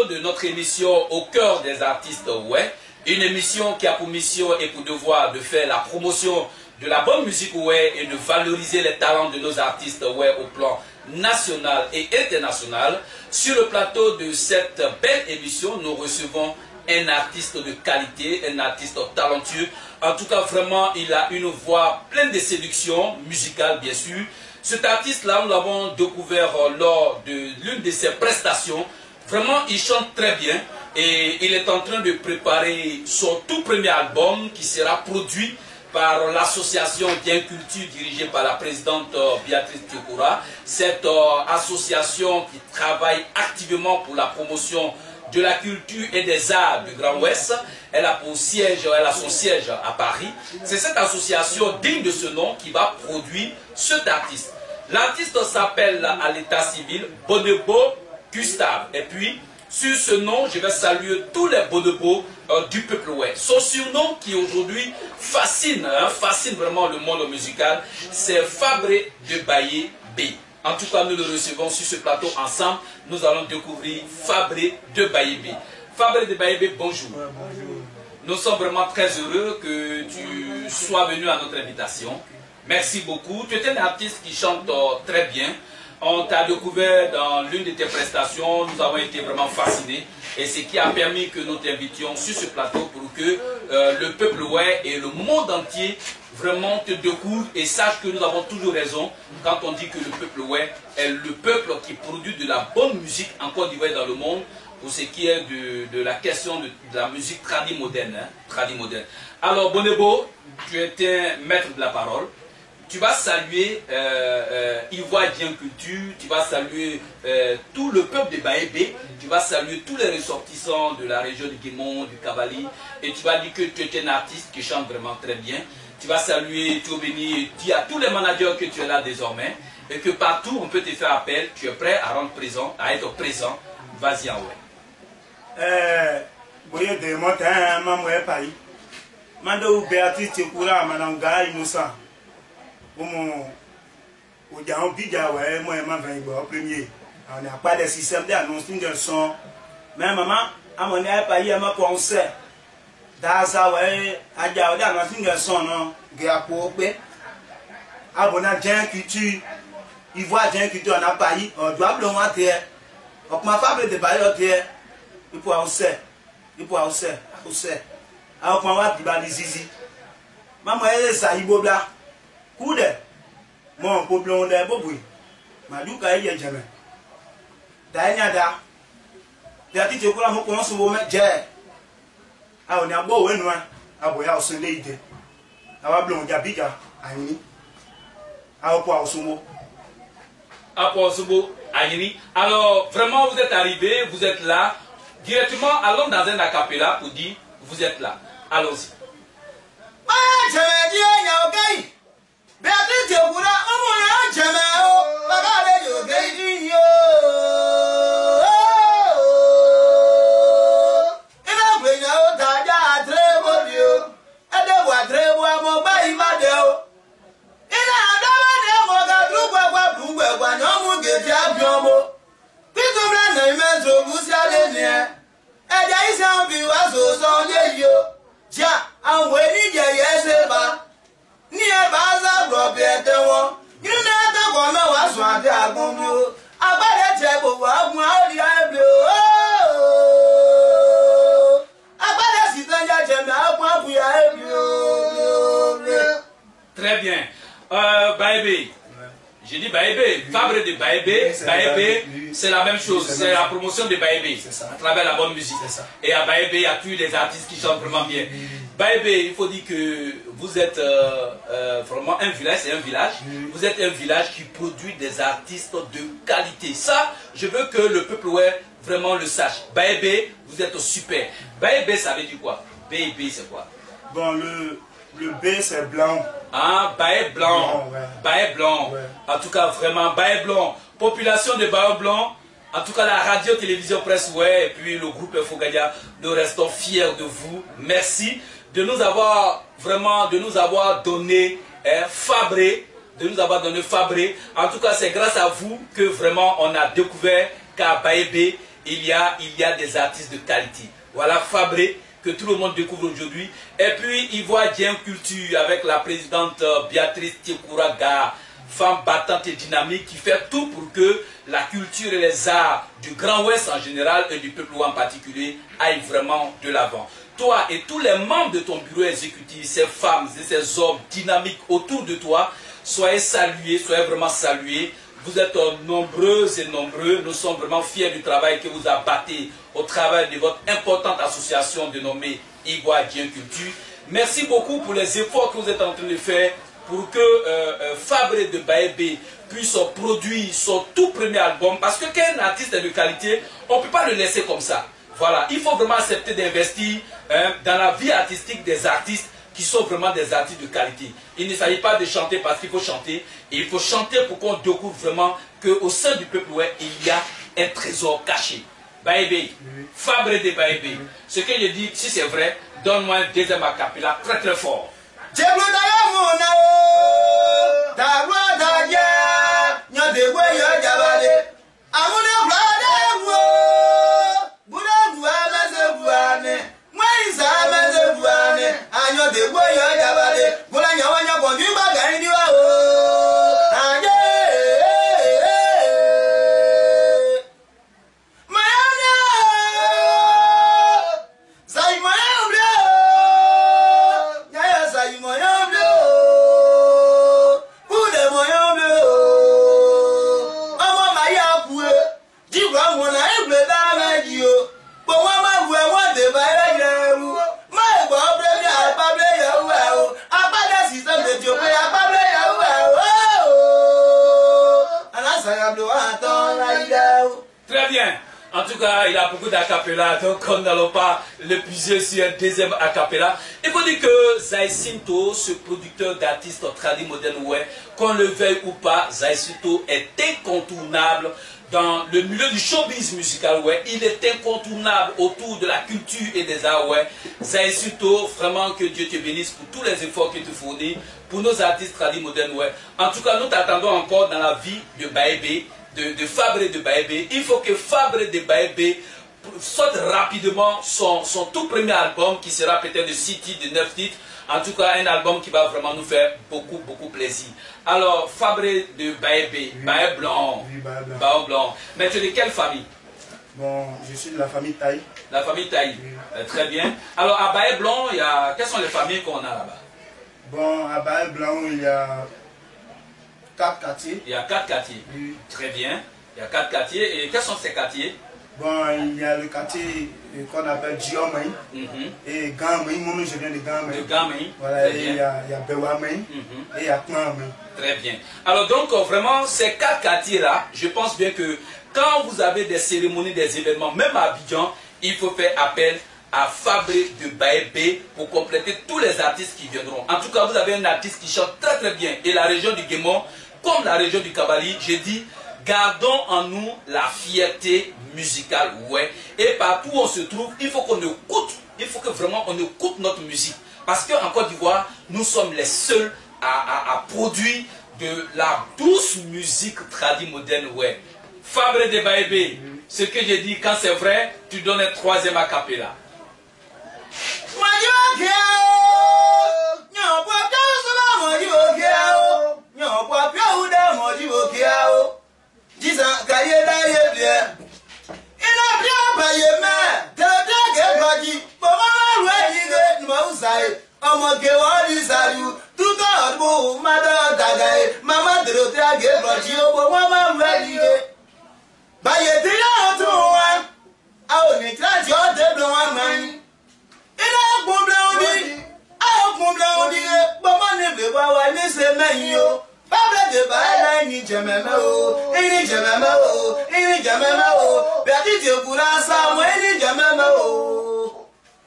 plateau de notre émission Au cœur des artistes, ouais. Une émission qui a pour mission et pour devoir de faire la promotion de la bonne musique, ouais, et de valoriser les talents de nos artistes, ouais, au plan national et international. Sur le plateau de cette belle émission, nous recevons un artiste de qualité, un artiste talentueux. En tout cas, vraiment, il a une voix pleine de séduction musicale, bien sûr. Cet artiste-là, nous l'avons découvert lors de l'une de ses prestations. Vraiment, il chante très bien et il est en train de préparer son tout premier album qui sera produit par l'association Bien Culture dirigée par la présidente Béatrice Tiokoura. Cette association qui travaille activement pour la promotion de la culture et des arts du Grand Ouest. Elle a son siège à Paris. C'est cette association digne de ce nom qui va produire cet artiste. L'artiste s'appelle à l'état civil Bonebo Gustave. Et puis, sur ce nom, je vais saluer tous les Bonebo du peuple ouest. Son surnom qui aujourd'hui fascine vraiment le monde musical, c'est Fabré de Baye B. En tout cas, nous le recevons sur ce plateau ensemble. Nous allons découvrir Fabré de Baye B. Fabré de Baye B, bonjour. Ouais, bonjour. Nous sommes vraiment très heureux que tu sois venu à notre invitation. Merci beaucoup. Tu es un artiste qui chante très bien. On t'a découvert dans l'une de tes prestations. Nous avons été vraiment fascinés. Et ce qui a permis que nous t'invitions sur ce plateau pour que le peuple ouest et le monde entier vraiment te découvrent et sachent que nous avons toujours raison quand on dit que le peuple ouest est le peuple qui produit de la bonne musique en Côte d'Ivoire et dans le monde pour ce qui est de la question de la musique moderne. Alors Bonebo, tu es un maître de la parole. Tu vas saluer Ivoire Bien Culture, tu vas saluer tout le peuple de Baye B, tu vas saluer tous les ressortissants de la région de Guémon, du Cavali, et tu vas dire que tu es un artiste qui chante vraiment très bien. Tu vas saluer, tu vas venir et dire à tous les managers que tu es là désormais, et que partout on peut te faire appel, tu es prêt à rendre présent, à être présent. Vas-y en ouais. Boye de montagne, maman est Paris. Mando Béatrice Tiokoura, madame Gaï Moussa. Au Dian Bidja, ouais, moi et ma vingt premier. On n'a pas de système d'annonce de son. Mais maman, à mon air, pas y a ma pensée. Dans ça, ouais, à Diao d'annonce de son, non, Gapo, abonnant Bien Culture. Il voit Bien Culture, on a Paris, on doit le montrer. Donc, ma femme de Paris, il faut aussi, alors qu'on va dire les zizi. Maman, elle est ça, il bobla. Coude, mon problème de Boboui. Maduka y est jamais. Danyada. Yati te kula mo ko so wo me je. A o ni agbo we nu a. Aboya o so le ide. Awa blon jabija ayini. A o po a so mo. Aposobo Ayini. Alors, vraiment, vous êtes arrivé, vous êtes là. Directement, allons dans un acapella pour dire, vous êtes là. Allons-y. Très bien. Baye B. J'ai dit Baye B. Fabré de Baye B. Baye B, c'est la même chose. C'est la promotion de Baye B à travers la bonne musique. Et à Baye B, il y a tous les artistes qui chantent vraiment bien. Baye B, il faut dire que vous êtes vraiment un village, c'est un village. Vous êtes un village qui produit des artistes de qualité. Ça, je veux que le peuple ouest vraiment le sache. Baye B, vous êtes super. Baye B, ça veut dire quoi? Baye B, c'est quoi? Bon, le B, c'est blanc. Ah, Baye blanc. Ouais. Baye blanc. Ouais. En tout cas, vraiment, Baye blanc. Population de Baye blanc. En tout cas, la radio, télévision, presse, ouais, et puis le groupe Infogadia, nous restons fiers de vous. Merci de nous avoir vraiment, de nous avoir donné Fabré, En tout cas, c'est grâce à vous que vraiment on a découvert qu'à Baye B, il y a des artistes de qualité. Voilà Fabré, que tout le monde découvre aujourd'hui. Et puis, Ivoire Dien Culture avec la présidente Béatrice Tiekouraga, femme battante et dynamique qui fait tout pour que la culture et les arts du Grand Ouest en général et du peuple en particulier aillent vraiment de l'avant. Toi et tous les membres de ton bureau exécutif, ces femmes et ces hommes dynamiques autour de toi, soyez salués, soyez vraiment salués. Vous êtes nombreux et nombreux. Nous sommes vraiment fiers du travail que vous abattez au travers de votre importante association dénommée Ivoire Dien Culture. Merci beaucoup pour les efforts que vous êtes en train de faire pour que Fabré de Baébé puisse produire son tout premier album. Parce que qu'un artiste est de qualité, on ne peut pas le laisser comme ça. Voilà, il faut vraiment accepter d'investir dans la vie artistique des artistes qui sont vraiment des artistes de qualité. Il ne s'agit pas de chanter parce qu'il faut chanter, et il faut chanter pour qu'on découvre vraiment qu'au sein du peuple, ouais, il y a un trésor caché. Baébé, Fabré de Baébé. Ce que je dis, si c'est vrai, donne-moi un deuxième acapella très très fort. Très bien. En tout cas, il y a beaucoup d'acapella, donc nous n'allons pas l'épuiser sur un deuxième acapella. Il faut dire que Zaisinto, ce producteur d'artistes tradi moderne, ouais, qu'on le veuille ou pas, Zaisinto est incontournable dans le milieu du showbiz musical, ouais. Il est incontournable autour de la culture et des arts, ouais. Zaisinto, vraiment que Dieu te bénisse pour tous les efforts que tu fournis pour nos artistes tradi modernes, ouais. En tout cas, nous t'attendons encore dans la vie de Baébé, de Fabré de Baébé. Il faut que Fabré de Baébé sorte rapidement son tout premier album qui sera peut-être de 6 titres, de 9 titres. En tout cas, un album qui va vraiment nous faire beaucoup plaisir. Alors, Fabré de Baébé, oui. Baé Blanc. Oui, Baé Blanc. Mais tu es de quelle famille? Bon, je suis de la famille Taï. La famille Taï, oui. Très bien. Alors, à Baé Blanc, quelles sont les familles qu'on a là-bas? Bon, à Baé Blanc, il y a 4 quartiers. Il y a 4 quartiers. Oui. Très bien. Il y a 4 quartiers. Et quels sont ces quartiers? Bon, il y a le quartier qu'on appelle Diomay. Et Gamay. Moi, je viens de Gamay. De Gamay. Voilà, et il y a Bewamay. Et il y a Kmamay. Très bien. Alors, donc, vraiment, ces 4 quartiers-là, je pense bien que quand vous avez des cérémonies, des événements, même à Abidjan, il faut faire appel à Fabré de Baébé pour compléter tous les artistes qui viendront. En tout cas, vous avez un artiste qui chante très bien. Et la région du Guémon, comme la région du Kabali, j'ai dit, gardons en nous la fierté musicale, ouais. Et partout où on se trouve, il faut qu'on écoute, il faut que vraiment on écoute notre musique. Parce qu'en Côte d'Ivoire, nous sommes les seuls à produire de la douce musique tradie moderne, ouais. Fabré de Baébé, ce que j'ai dit, quand c'est vrai, tu donnes un troisième acapella.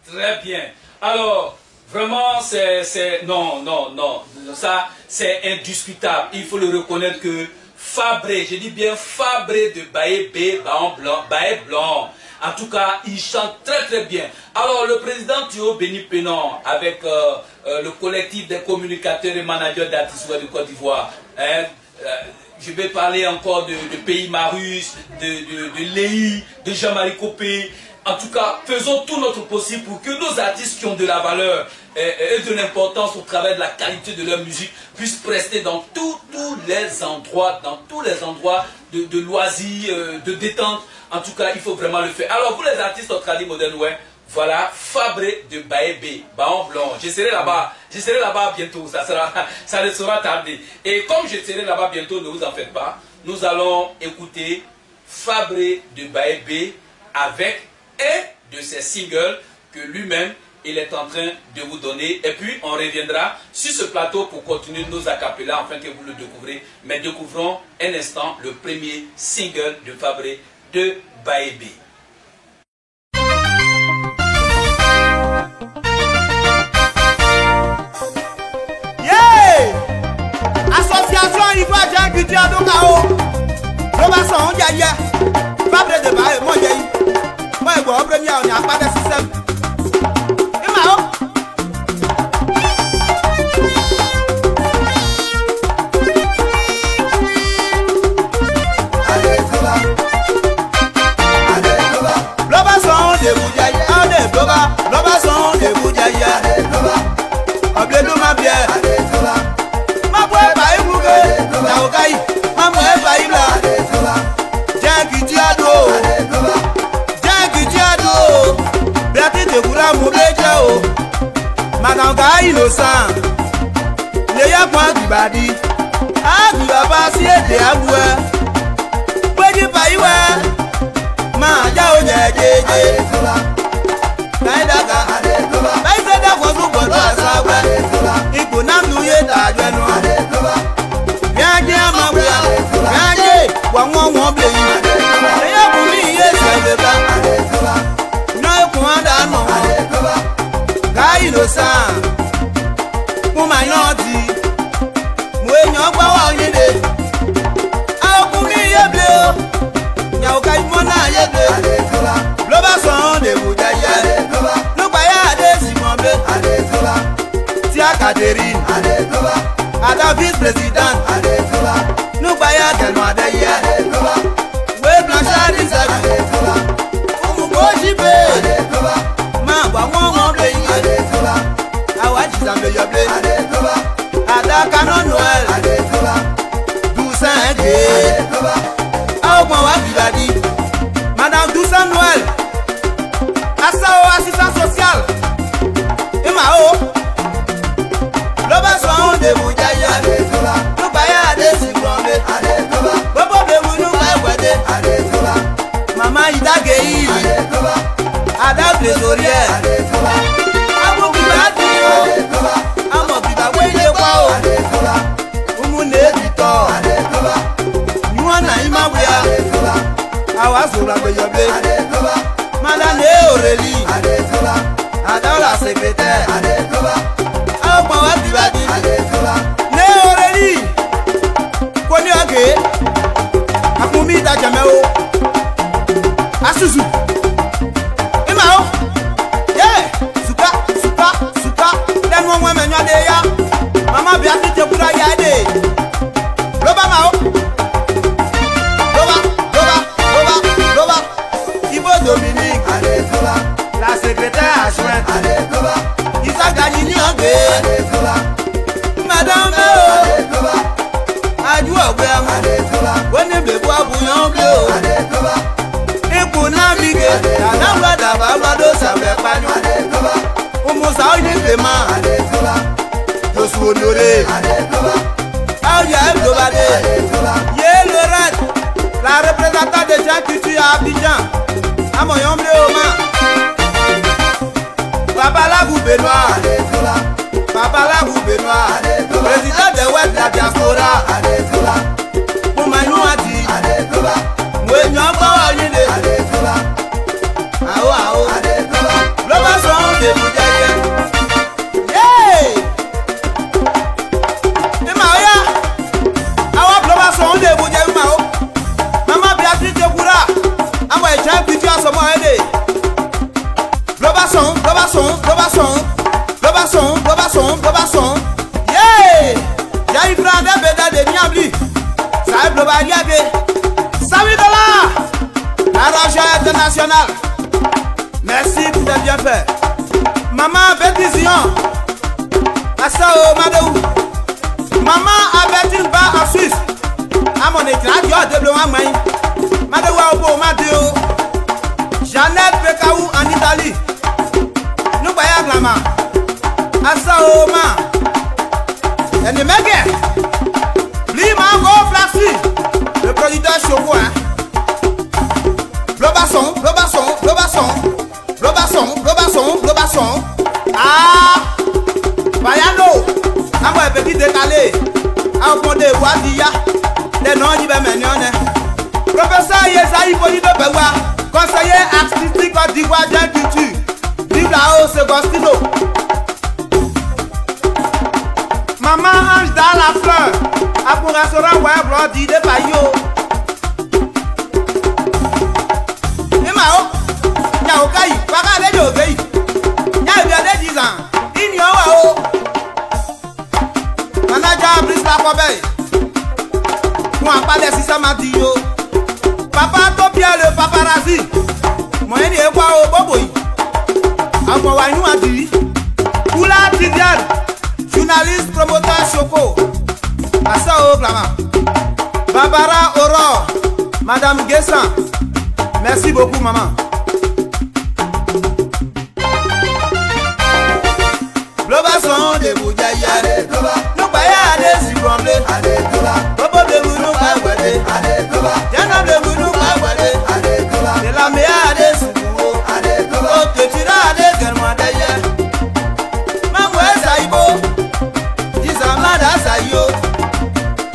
Très bien. Alors, vraiment, non, ça, c'est indiscutable. Il faut le reconnaître que Fabré, je dis bien Fabré de Baébé, Baé Blanc. En tout cas, il chante très bien. Alors, le président Thio Béni Pénon, avec le collectif des communicateurs et managers d'artistes de Côte d'Ivoire, je vais parler encore de Pays Marus, de Léhi, de Jean-Marie Copé. En tout cas, faisons tout notre possible pour que nos artistes qui ont de la valeur et de l'importance au travers de la qualité de leur musique puissent prester dans tous les endroits, de loisirs, de détente. En tout cas, il faut vraiment le faire. Alors, vous les artistes au Tradi Modern Way, voilà, Fabré de Baébé, Baon Blanc. Je serai là-bas bientôt, ça ne sera tardé. Et comme je serai là-bas bientôt, ne vous en faites pas, nous allons écouter Fabré de Baébé avec un de ses singles que lui-même il est en train de vous donner. Et puis on reviendra sur ce plateau pour continuer nos acapellas afin que vous le découvrez. Mais découvrons un instant le premier single de Fabré de Baébé. Yeah! Association Ivoire Jean Gudian Dokao. Robinson Yaya. Fabré de Baébé, moi Yaya. Moi, je vois au premier, on n'y a pas de système. Et Mao? L'obasson de Boudiaïa, l'obasson de Boudiaïa. Oblédou ma bière. Ma boîte pas ébougué. La Okaï, ma boîte pas ébla. Tiens, qui t'y a d'eau. Madame innocent, les y'a point du badi. Ah, tu vas passer des aboués. Petit pays, ouais. Ma, y'a un yé. Naïdaga, Naïdaga, vous pouvez pas savoir. Il faut n'amouiller ta gueule. Viens, viens, ma boîte. Viens, viens, mon blé. Les y'a pour lui, c'est le bas. Non, pour un danon. Innocent, pour ma yandi, moi n'en pas en yédé. Ah, pour m'y yéblé, y'a aucun monde à yéblé. L'obasson de Boudaïa, le paya de Simon Blé, Tia Catherine, à la vice-présidente, nous paya tellement d'ailleurs. Oui, Blanchard Isaac, pour mon beau jibé, ma bois mon blé. Ada Canon Noël, Doucin Gay, Aoumawa Bibadi, Madame Doucin Noël, Assao assistant social, et Mao, l'obasson de Boudiaïa, nous payons des ciblés, Bobo de Mounou Baouade, Maman Ida Gay, Ada Trésorière. Madame Aurélie, Adam la secrétaire, Aurélie, connu à Gay, à Koumi d'Adjameo, à Suzu, et Mao, Souka, donne-moi moi maintenant déjà, maman Béatrice te pourra y aider, Loba Mao. Dominique, la secrétaire adjointe, Isaac Ganini Angé, Madame Adjoua Ouéam, Bonne Bébois Bouillon Bleu, et pour naviguer, la Namba d'Avado savait pas nous, Oumoussa Uniféma, Josué Honoré, Aouya Ebdobade, Yé Lorette, la représentante des gens qui tuent à Abidjan. À mon homme Papa Labou Benoît, président de Ouest la diaspora, pour ma nouati, moi n'en pas en idée. L'obasson de Boudiaïa, et Maria, l'obasson de Boudiaïa, Maman Béatrice de Boura. Ah ouais, j'ai un petit à ce moment aider. L'obasson. Yeah! J'ai une grande bédale de Niabli. Ça Globaliabe. 100 000 $, l'argent international. Merci pour tes bienfaits. Maman Bétizion, Assao Madou. Maman Abetine Ba en Suisse. À mon éclat, tu as développé main. Madou Abo Madou. Jeannette Pekaou en Italie. Nous voyons la main. Assao Ma. Et ne m'aiguez. Lima Go Flashy. Le producteur Choco, hein. L'obasson, l'obasson, l'obasson. L'obasson, l'obasson, l'obasson. Ah! Bayano! À moi, petit décalé. À fond de Wadia. Les noms du Béménion. Professeur Yesaï Poli de Bewa. Conseiller artistique Côte d'Ivoire d'un culture. Vive là-haut, Segostino. Maman Ange dans la fleur. À pour restaurant Web Bloody de Bayo. Et Mao. Yaokai, Paka de Yogei. Y'a de 10 ans. Ignore. Manager Brice la Corbeille. Moi, pas de système à dire. Papa Topia le paparazzi. Moi, il est quoi au Boboy. À moi, nous a dit. Oula Tidiane. Journaliste promoteur Choco. Assao Glama. Barbara Aurore. Madame Guessan. Merci beaucoup, maman. L'obasson de Boudjaïa. Nous payons des sucomblés. Bobo de Mounou Pagwade. Yana de Mounou Pagwade. De la meilleure des Soukouo. Oh, que tu l'as des Germains d'ailleurs. Mamoué Saïbo. Dizamada Saïo.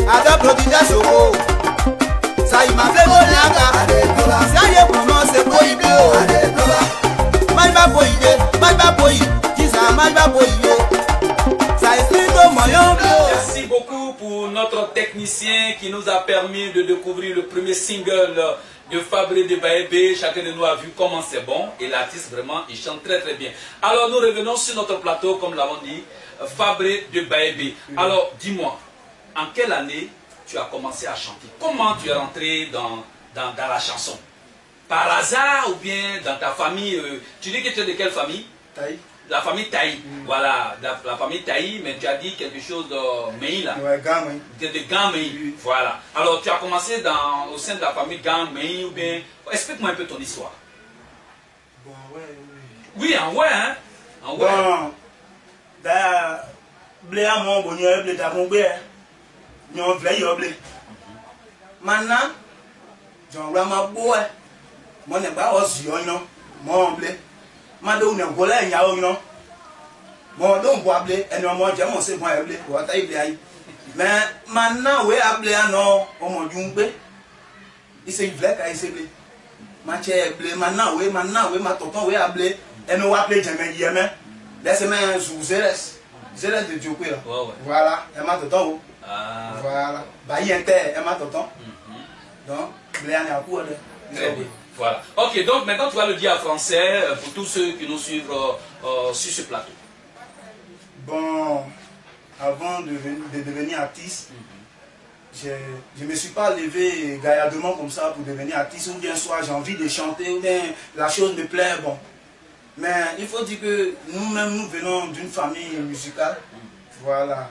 Adop Lodida Choco. Saïma Fléboniaka. Saïe pour moi, c'est pour Ibio. Maïba Boïde. Maïba Boïde. Merci beaucoup pour notre technicien qui nous a permis de découvrir le premier single de Fabré de Baébé. Chacun de nous a vu comment c'est bon et l'artiste vraiment il chante très très bien. Alors nous revenons sur notre plateau comme l'avons dit, Fabré de Baébé. Alors dis-moi, en quelle année tu as commencé à chanter? Comment tu es rentré dans la chanson? Par hasard ou bien dans ta famille? Tu dis que tu es de quelle famille? Taï. La famille Taï, voilà, la famille Taï, mais tu as dit quelque chose de Mei là. Ouais, Gamay. De Gamay, voilà. Alors tu as commencé au sein de la famille Gamay ou bien. Explique-moi un peu ton histoire. Bon, ouais, oui. Oui, en ouais, hein. En ouais. Bon, da, blé à mon bonheur, blé à mon blé. Nyon blé, yo blé. Maintenant, j'en vois ma boue. Mon n'est pas aussi, non. Mon blé. Madou ne gola nya o no mo don bo able eni mo je mo se bon able o ta ible ayi mais maintenant we able ano o mo jun gbe ise ible ka ise ble ma che able maintenant we ma tonton we able eni wa able jeme yeme laisse me sous zeres de Djoko là voilà e ma tonton ah voilà ba yente e ma tonton donc ble ani aku de très bien. Voilà. Ok, donc maintenant tu vas le dire en français pour tous ceux qui nous suivent sur ce plateau. Bon, avant de devenir artiste, je ne me suis pas levé gaillardement comme ça pour devenir artiste, ou bien soit j'ai envie de chanter, ou bien la chose me plaît, bon. Mais il faut dire que nous-mêmes, nous venons d'une famille musicale. Voilà.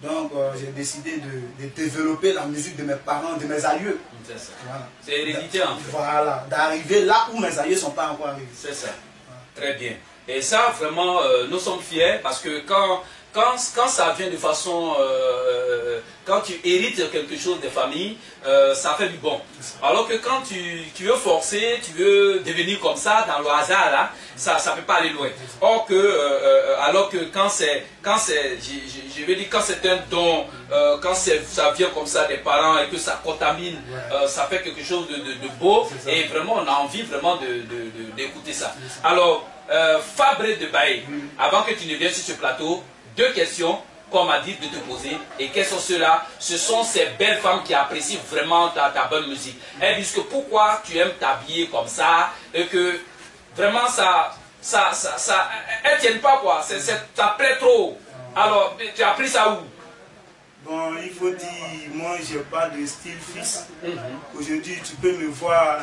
Donc j'ai décidé de développer la musique de mes parents, de mes aïeux. C'est ça. Voilà. C'est héréditaire en fait. Voilà, d'arriver là où mes aïeux ne sont pas encore arrivés. C'est ça. Voilà. Très bien. Et ça, vraiment, nous sommes fiers parce que quand ça vient de façon... quand tu hérites quelque chose des familles, ça fait du bon. Alors que quand tu veux forcer, tu veux devenir comme ça, dans le hasard, là, ça ne peut pas aller loin. Or que, alors que quand c'est je veux dire, quand c'est un don, quand ça vient comme ça des parents et que ça contamine, ça fait quelque chose de beau. Et vraiment, on a envie vraiment d'écouter ça. Alors, Fabré de Baé, avant que tu ne viennes sur ce plateau, 2 questions qu'on m'a dit de te poser. Et quelles sont ceux-là? Ce sont ces belles femmes qui apprécient vraiment ta bonne musique. Elles disent que pourquoi tu aimes t'habiller comme ça et que vraiment elles tiennent pas quoi. Ça plaît trop. Alors, tu as pris ça où? Bon, il faut dire, moi, je parle de style fils. Aujourd'hui, tu peux me voir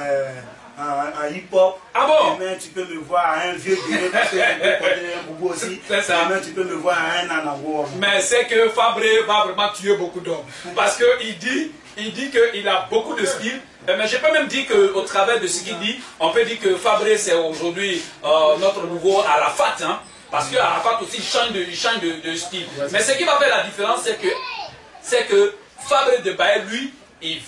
en hip-hop. Ah bon? Demain, tu peux me voir à un vieux guerrier parce que tu peux porter un boubou aussi. C'est ça. Demain, tu peux me voir à un anango. Mais c'est que Fabré va vraiment tuer beaucoup d'hommes. Parce qu'il dit qu'il a beaucoup de style. Mais je peux même dire qu'au travers de ce qu'il dit, on peut dire que Fabré, c'est aujourd'hui notre nouveau Arafat. Hein, parce que Arafat aussi il change de style. Mais ce qui va faire la différence, c'est que Fabré de Baye, lui, il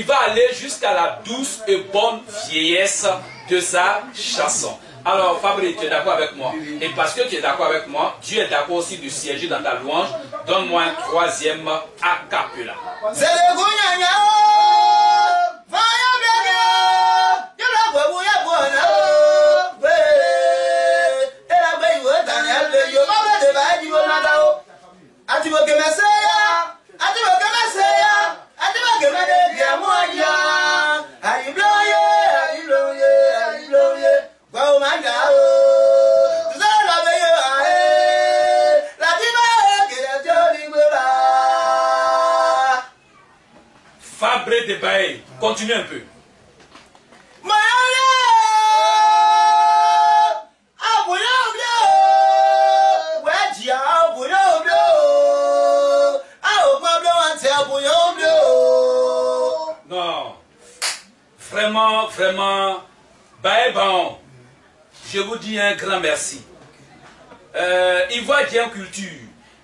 va aller jusqu'à la douce et bonne vieillesse de sa chanson. Alors Fabré, tu es d'accord avec moi? Et parce que tu es d'accord avec moi, Dieu est d'accord aussi de siéger dans ta louange. Donne-moi un troisième a cappella. Fabré de Baye, continue un peu. Non, vraiment, Baye bon, je vous dis un grand merci. Ivoirien Culture.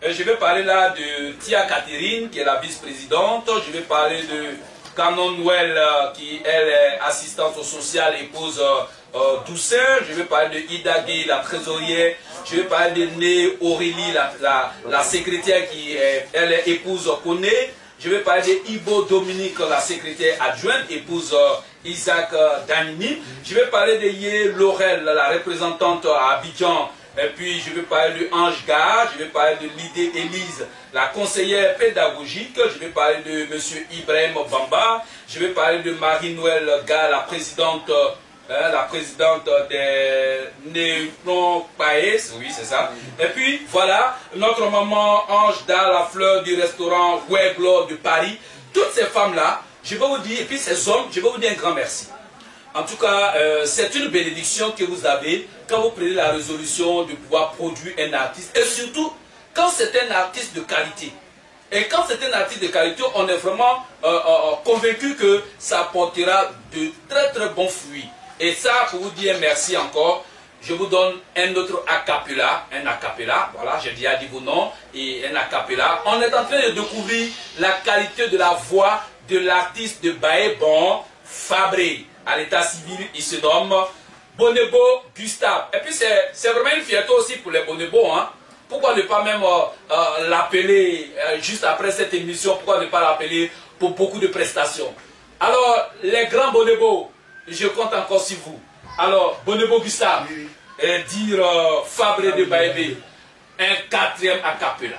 Je vais parler là de Tia Catherine, qui est la vice-présidente. Je vais parler de Canon Noël, qui elle est assistante sociale, épouse Douceur. Je vais parler de Ida Gay, la trésorière. Je vais parler de Né Aurélie, la secrétaire, qui est, elle est épouse Koné. Je vais parler de Ibo Dominique, la secrétaire adjointe, épouse Isaac Danini. Je vais parler de Yé Laurel, la représentante à Abidjan. Et puis je vais parler de Ange Gare, je vais parler de Lydie Élise, la conseillère pédagogique, je vais parler de M. Ibrahim Bamba, je vais parler de Marie-Noël Gare, la présidente des Néron Paes, oui c'est ça. Et puis voilà, notre maman Ange Gare, la fleur du restaurant Weglo de Paris. Toutes ces femmes-là, je vais vous dire, et puis ces hommes, je vais vous dire un grand merci. En tout cas, c'est une bénédiction que vous avez quand vous prenez la résolution de pouvoir produire un artiste. Et surtout, quand c'est un artiste de qualité. Et quand c'est un artiste de qualité, on est vraiment convaincu que ça apportera de très très bons fruits. Et ça, pour vous dire merci encore, je vous donne un autre a cappella. Un a cappella, voilà, j'ai déjà dit vos noms. Et un a cappella. On est en train de découvrir la qualité de la voix de l'artiste de Baye Bon, Fabré. À l'état civil, il se nomme Bonebo Gustave. Et puis c'est vraiment une fierté aussi pour les Bonebo. Hein. Pourquoi ne pas même l'appeler juste après cette émission? Pourquoi ne pas l'appeler pour beaucoup de prestations? Alors, les grands Bonebo, je compte encore sur vous. Alors, Bonebo Gustave, dire Fabré de Baye, un quatrième a cappella.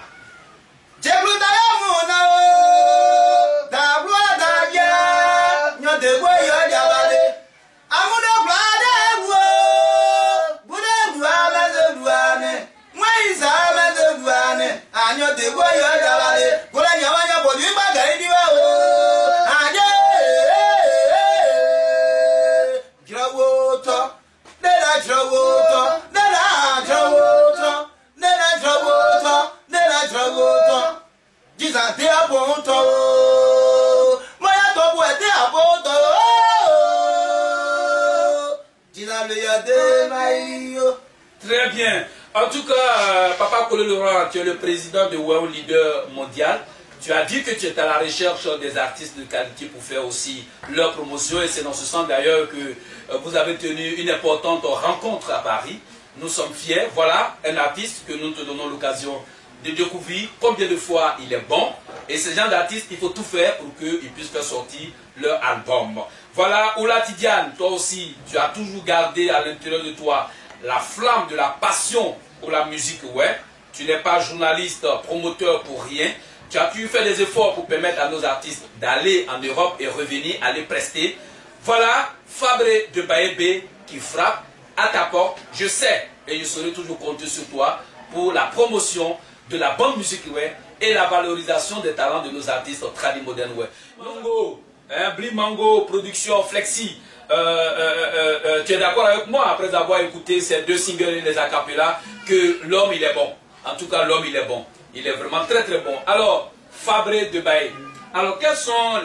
Très bien. En tout cas, Papa Kolo Laurent, tu es le président de World Leader Mondial. Tu as dit que tu es à la recherche des artistes de qualité pour faire aussi leur promotion. Et c'est dans ce sens d'ailleurs que vous avez tenu une importante rencontre à Paris. Nous sommes fiers. Voilà un artiste que nous te donnons l'occasion de découvrir combien de fois il est bon. Et ce genre d'artiste, il faut tout faire pour qu'ils puissent faire sortir leur album. Voilà, Oula Tidiane, toi aussi, tu as toujours gardé à l'intérieur de toi la flamme de la passion pour la musique web. Tu n'es pas journaliste, promoteur pour rien. Tu as pu faire des efforts pour permettre à nos artistes d'aller en Europe et revenir, aller prester. Voilà, Fabré de Baye qui frappe à ta porte. Je sais et je serai toujours compter sur toi pour la promotion de la bonne musique ouais, et la valorisation des talents de nos artistes tradis modernes. Ouais. Mango, hein, Bli Mango, production Flexi. Tu es d'accord avec moi après avoir écouté ces 2 singles et les acapellas que l'homme il est bon. En tout cas l'homme il est bon. Il est vraiment très très bon. Alors Fabré de Baye. Alors quels sont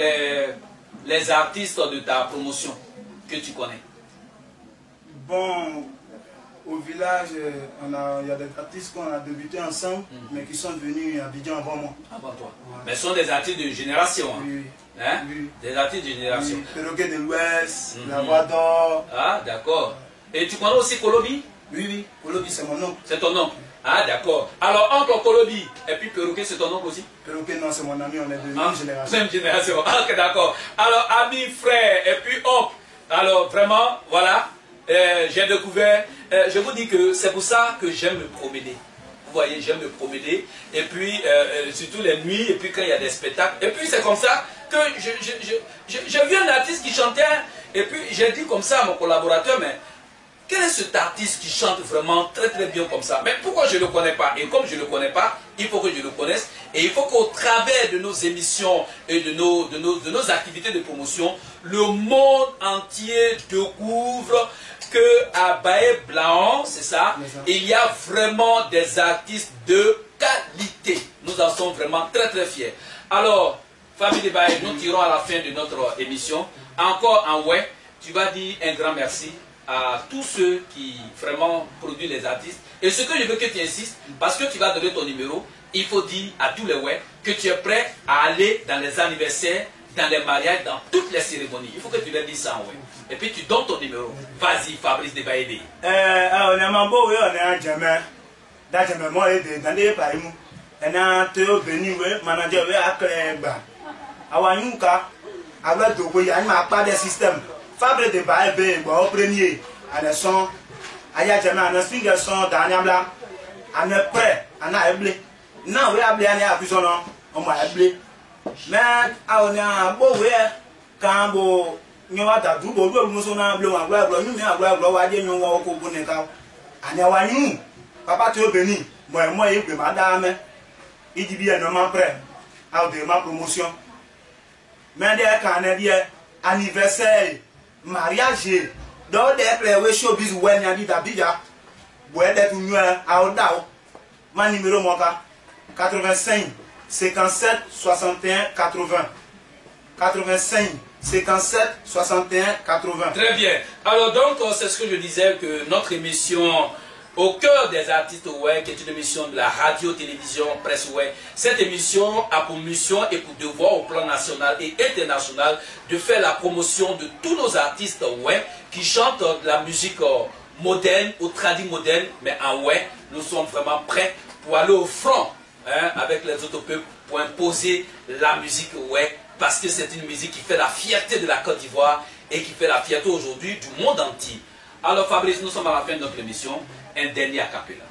les artistes de ta promotion que tu connais? Bon, au village, il y a des artistes qu'on a débuté ensemble, mais qui sont venus à Abidjan avant moi. Avant toi. Ouais. Mais ce sont des artistes de génération. Hein? Oui. Hein? Oui. Des artistes de génération. Oui. Perroquet de l'Ouest, La Voix d'Or. Ah, d'accord. Et tu connais aussi Kolobi? Oui, oui, Kolobi c'est mon oncle. C'est ton oncle? Ah, d'accord. Alors, oncle Kolobi, et puis Perroquet, c'est ton oncle aussi? Perroquet, non, c'est mon ami, on est de même génération. Même génération. Ah, ok, d'accord. Alors, ami, frère, et puis oncle. Alors, vraiment, voilà, j'ai découvert, je vous dis que c'est pour ça que j'aime me promener. Vous voyez, j'aime me promener, et puis, surtout les nuits, et puis quand il y a des spectacles. Et puis, c'est comme ça que j'ai vu un artiste qui chantait, et puis j'ai dit comme ça à mon collaborateur, mais quel est cet artiste qui chante vraiment très très bien comme ça? Mais pourquoi je ne le connais pas? Et comme je ne le connais pas, il faut que je le connaisse. Et il faut qu'au travers de nos émissions et de nos activités de promotion, le monde entier découvre qu'à Baye-Blanc, c'est ça, il y a vraiment des artistes de qualité. Nous en sommes vraiment très très fiers. Alors, famille de Baye, nous tirons à la fin de notre émission. Encore un ouais, tu vas dire un grand merci à tous ceux qui vraiment produisent les artistes. Et ce que je veux que tu insistes, parce que tu vas donner ton numéro, il faut dire à tous les ouais que tu es prêt à aller dans les anniversaires, dans les mariages, dans toutes les cérémonies. Il faut que tu leur dises ça, ouais. Et puis tu donnes ton numéro. Vas-y, Fabrice de Baébé. On est un beau, on est un jamais. Dans le moment, dans les pays, on est un théo béni, manager, à Cléba. Awanyuka, avec Dogo, il n'y a pas de système. Fabrice de Baébé, au premier, à la son, à Yajama, à la single son, d'Anyabla, à ne prêt, à na éblé. Non, oui, à blé, à plus son nom, on m'a éblé. Mais, on est un beau, quand vous. Nous avons tout le monde qui a été papa tu es béni. Moi, je suis madame. Il dit bien, non, prêt à ma promotion. Mais quand on dit anniversaire, mariage, dans des showbiz, où il y a des d'Abidjan, où il y a des tournois à Odao. Mon numéro 85 57 61 80. 85 57 61 80. Très bien. Alors donc, c'est ce que je disais, que notre émission Au cœur des artistes ouais, qui est une émission de la radio-télévision presse ouais. Cette émission a pour mission et pour devoir au plan national et international de faire la promotion de tous nos artistes ouais, qui chantent de la musique moderne, ou tradit moderne, mais en ouais, nous sommes vraiment prêts pour aller au front hein, avec les autres peuples pour imposer la musique ouais, parce que c'est une musique qui fait la fierté de la Côte d'Ivoire et qui fait la fierté aujourd'hui du monde entier. Alors Fabrice, nous sommes à la fin de notre émission. Un dernier acapella.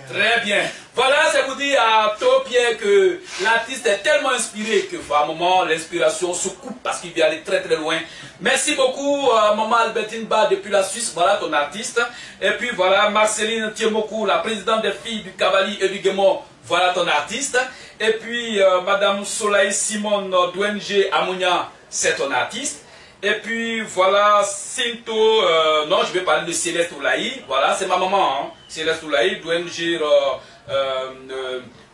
Très bien. Voilà, ça vous dit à Topien que l'artiste est tellement inspiré que à un moment l'inspiration se coupe parce qu'il vient aller très très loin. Merci beaucoup maman Albertine Ba depuis la Suisse, voilà ton artiste. Et puis voilà Marceline Thiemokou, la présidente des filles du Cavalier et du Guémon, voilà ton artiste. Et puis madame Soleil Simone d'ONG Amounia, c'est ton artiste. Et puis voilà Sinto, non je vais parler de Céleste Oulaï, voilà c'est ma maman, hein, Céleste Oulaï d'ONG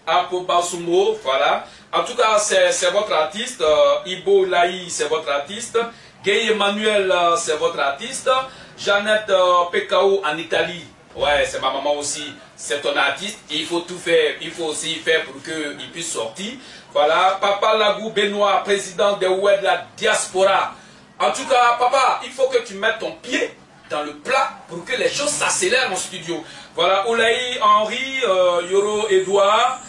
Apo Basumo, voilà. En tout cas c'est votre artiste, Ibo Oulaï c'est votre artiste, Gay Emmanuel c'est votre artiste, Jeannette Pekao en Italie, ouais c'est ma maman aussi, c'est ton artiste, et il faut tout faire, il faut aussi faire pour qu'il puisse sortir, voilà. Papa Lagou Benoît, président des web de la diaspora. En tout cas, papa, il faut que tu mettes ton pied dans le plat pour que les choses s'accélèrent en studio. Voilà, Oulaï, Henri, Yoro, Edouard,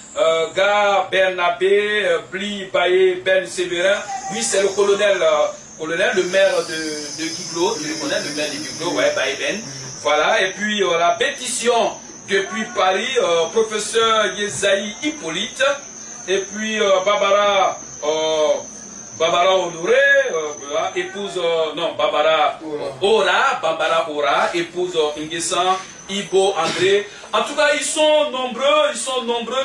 Ga, Bernabé, Bli, Baye, Ben Séverin. Lui, c'est le colonel colonel, le maire de Guiglo, tu le connais, le maire de Guiglo, ouais, Baïben. Voilà, et puis la pétition depuis Paris, professeur Yezaï Hippolyte, et puis Barbara Honoré, épouse, non, Barbara Ora, épouse Nguessan, Ibo André. En tout cas, ils sont nombreux,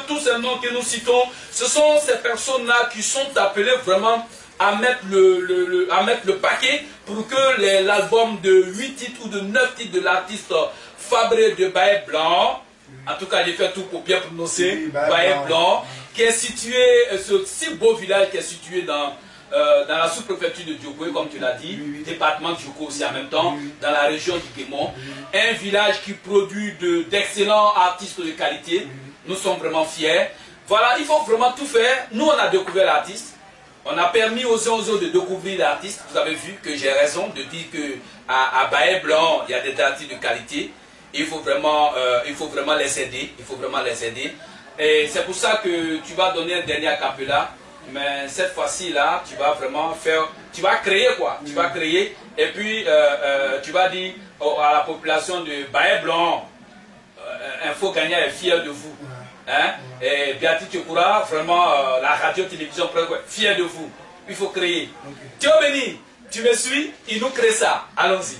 tous ces noms que nous citons, ce sont ces personnes-là qui sont appelées vraiment à mettre le paquet pour que l'album de 8 titres ou de 9 titres de l'artiste Fabré de Baé Blanc, en tout cas, j'ai fait tout pour bien prononcer, Baé Blanc, qui est situé, ce si beau village qui est situé dans la sous-préfecture de Djoko, comme tu l'as dit, département de Djoko aussi en même temps, dans la région du Guémon. Un village qui produit d'excellents artistes de qualité. Nous sommes vraiment fiers. Voilà, il faut vraiment tout faire. Nous, on a découvert l'artiste. On a permis aux uns aux autres de découvrir l'artiste. Vous avez vu que j'ai raison de dire qu'à Baé Blanc, il y a des artistes de qualité. Il faut vraiment les aider. Il faut vraiment les aider. Et c'est pour ça que tu vas donner un dernier acapella. Mais cette fois-ci là, tu vas vraiment faire, tu vas créer quoi, tu vas créer et puis tu vas dire à la population de Baé Blanc, Info Gagnant est fier de vous, hein? Et Beatrice Tchekura, vraiment la radio-télévision fier de vous, il faut créer. Théo Béni, tu me suis, il nous crée ça, allons-y.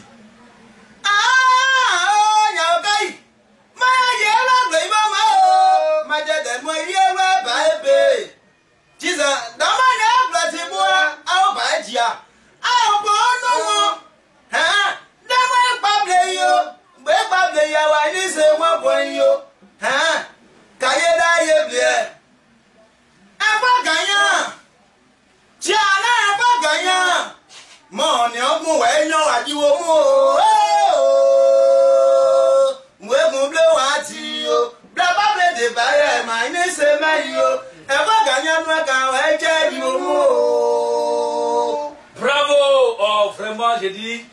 Bravo! Oh, vraiment, j'ai dit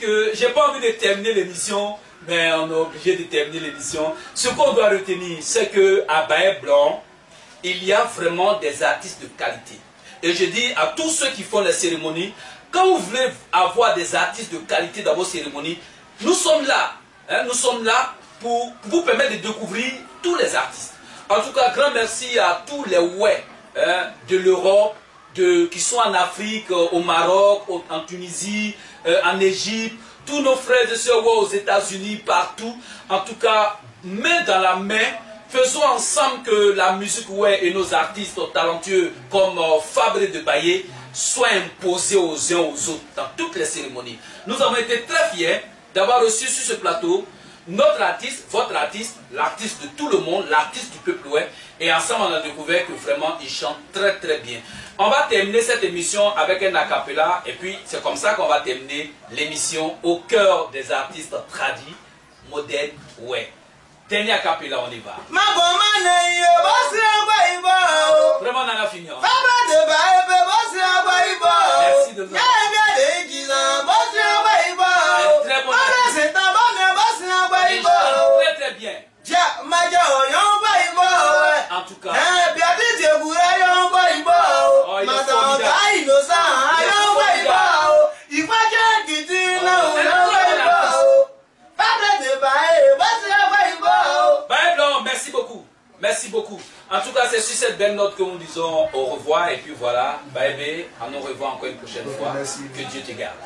que j'ai pas envie de terminer l'émission, mais on est obligé de terminer l'émission. Ce qu'on doit retenir, c'est que à Baé Blanc, il y a vraiment des artistes de qualité. Et je dis à tous ceux qui font les cérémonies, quand vous voulez avoir des artistes de qualité dans vos cérémonies, nous sommes là. Hein, nous sommes là pour vous permettre de découvrir tous les artistes. En tout cas, grand merci à tous les de l'Europe, qui sont en Afrique, au Maroc, en Tunisie, en Égypte, tous nos frères et sœurs aux États-Unis, partout. En tout cas, main dans la main, faisons ensemble que la musique et nos artistes talentueux comme Fabré de Baé soient imposés aux uns aux autres dans toutes les cérémonies. Nous avons été très fiers d'avoir reçu sur ce plateau notre artiste, votre artiste, l'artiste de tout le monde, l'artiste du peuple ouest. Et ensemble, on a découvert que vraiment, il chante très très bien. On va terminer cette émission avec un acapella. Et puis, c'est comme ça qu'on va terminer l'émission au cœur des artistes tradis, modernes, ouais. Dernier acapella, on y va. Vraiment, on en a fini. Merci de nous. Très bon. Très très bien. En tout cas. Baé Blanc, merci beaucoup. Merci beaucoup. En tout cas, c'est sur cette belle note que nous disons au revoir. Et puis voilà, Baé, on nous revoit encore une prochaine fois. Que Dieu te garde.